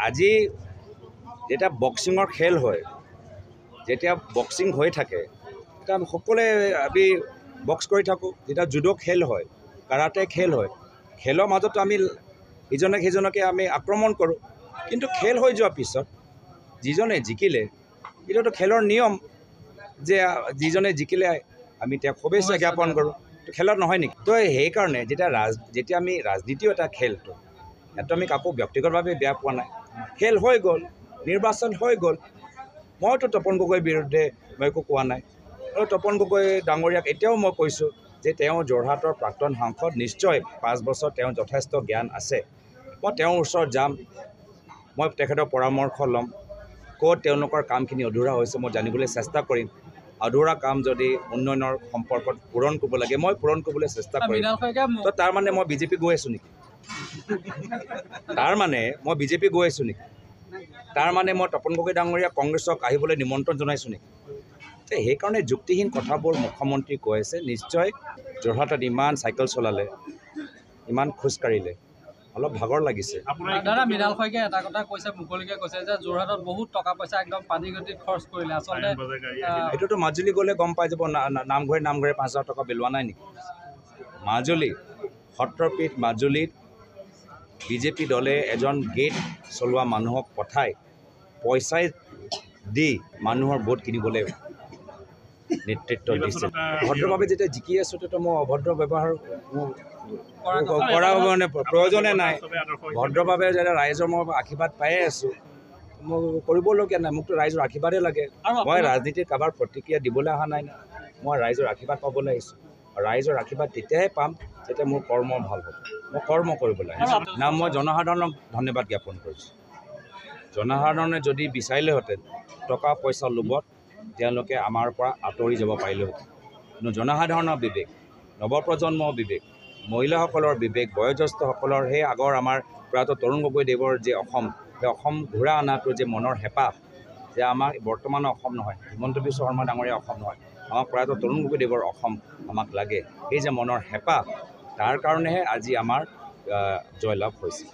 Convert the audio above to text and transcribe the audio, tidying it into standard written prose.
আজি যেতিয়া বক্সিঙৰ খেল হয়, যেতিয়া বক্সিং হৈ থাকে তেতিয়া আমি সকলোৱে আমি বক্স কৰি থাকোঁ। যেতিয়া জুডো খেল হয়, কাৰাটে খেল হয়, খেলৰ মাজতো আমি ইজনে সিজনকে আমি আক্ৰমণ কৰোঁ। কিন্তু খেল হৈ যোৱাৰ পিছত যিজনে জিকিলে, এইটোতো খেলৰ নিয়ম যে যিজনে জিকিলে আমি তেওঁক শুভেচ্ছা জ্ঞাপন কৰোঁ। খেলত নহয় নেকি? তো সেইকাৰণে যেতিয়া আমি ৰাজনীতিও এটা খেলটো সেইটো আমি কাকো ব্যক্তিগতভাৱে বেয়া পোৱা নাই। খেল হৈ গ'ল, নিৰ্বাচন হৈ গ'ল, মইতো তপন গগৈৰ বিৰুদ্ধে মই একো কোৱা নাই। আৰু তপন গগৈ ডাঙৰীয়াক এতিয়াও মই কৈছোঁ যে তেওঁ যোৰহাটৰ প্ৰাক্তন সাংসদ, নিশ্চয় 5 বছৰ তেওঁ যথেষ্ট জ্ঞান আছে। মই তেওঁৰ ওচৰত যাম, মই তেখেতৰ পৰামৰ্শ ল'ম, ক'ত তেওঁলোকৰ কামখিনি অধুৰা হৈছে মই জানিবলৈ চেষ্টা কৰিম। অধুৰা কাম যদি উন্নয়নৰ সম্পৰ্কত পূৰণ কৰিব লাগে মই পূৰণ কৰিবলৈ চেষ্টা কৰিম। তো তাৰমানে মই বিজেপি গৈ আছোঁ নেকি? তাৰমানে মই বিজেপি গৈ আছোঁ নেকি? তাৰমানে মই তপন গগৈ ডাঙৰীয়া কংগ্ৰেছক আহিবলৈ নিমন্ত্ৰণ জনাইছোঁ নেকি? সেইকাৰণে যুক্তিহীন কথাবোৰ মুখ্যমন্ত্ৰী কৈ আছে। নিশ্চয় যোৰহাটত ইমান চাইকেল চলালে, ইমান খোজকাঢ়িলে, অলপ ভাগৰ লাগিছে। দাদা মৃণাল শইকীয়াই এটা কথা কৈছে, মুকলিকে কৈছে যে যোৰহাটত বহুত টকা পইচা একদম পানী গতিত খৰচ কৰিলে। আচলতে এইটোতো মাজুলী গ'লে গম পাই যাব, নামঘৰে 5,000 টকা বিলোৱা নাই নেকি? মাজুলী সত্ৰপীঠ মাজুলীত বিজেপি দলে এজন গেট চলোৱা মানুহক পঠাই পইচাই দি মানুহৰ ভোট কিনিবলৈ নেতৃত্ব দিছে। ভদ্ৰভাৱে যেতিয়া জিকি আছোঁ তেতিয়া মই অভদ্ৰ ব্যৱহাৰ কৰা মানে প্ৰয়োজনে নাই। ভদ্ৰভাৱে যেতিয়া ৰাইজৰ মই আশীৰ্বাদ পায়ে আছোঁ, মই কৰিবলগীয়া নাই। মোকতো ৰাইজৰ আশীৰ্বাদেই লাগে। মই ৰাজনীতিৰ কাৰোবাৰ প্ৰতিক্ৰিয়া দিবলৈ অহা নাই, মই ৰাইজৰ আশীৰ্বাদ পাবলৈ আহিছোঁ। ৰাইজৰ আশীৰ্বাদ তেতিয়াহে পাম যেতিয়া মোৰ কৰ্ম ভাল হ'ব। মই কৰ্ম কৰিবলৈ আহিছোঁ না। মই জনসাধাৰণক ধন্যবাদ জ্ঞাপন কৰিছোঁ। জনসাধাৰণে যদি বিচাৰিলেহেঁতেন টকা পইচা লোভত তেওঁলোকে আমাৰ পৰা আঁতৰি যাব পাৰিলেহেঁতেন। কিন্তু জনসাধাৰণৰ বিবেক, নৱপ্ৰজন্মৰ বিবেক, মহিলাসকলৰ বিবেক, বয়োজ্যেষ্ঠসকলৰ সেই আগৰ আমাৰ প্ৰয়াত তৰুণ গগৈদেৱৰ যে অসম, সেই অসম ঘূৰা অনাটো যে মনৰ হেঁপাহ, যে আমাৰ বৰ্তমানৰ অসম নহয়, হিমন্ত বিশ্ব শৰ্মা ডাঙৰীয়া অসম নহয়, আমাক প্ৰয়াত তৰুণ গগৈদেৱৰ অসম আমাক লাগে। সেই যে মনৰ হেঁপাহ, তাৰ কাৰণেহে আজি আমাৰ জয়লাভ হৈছে।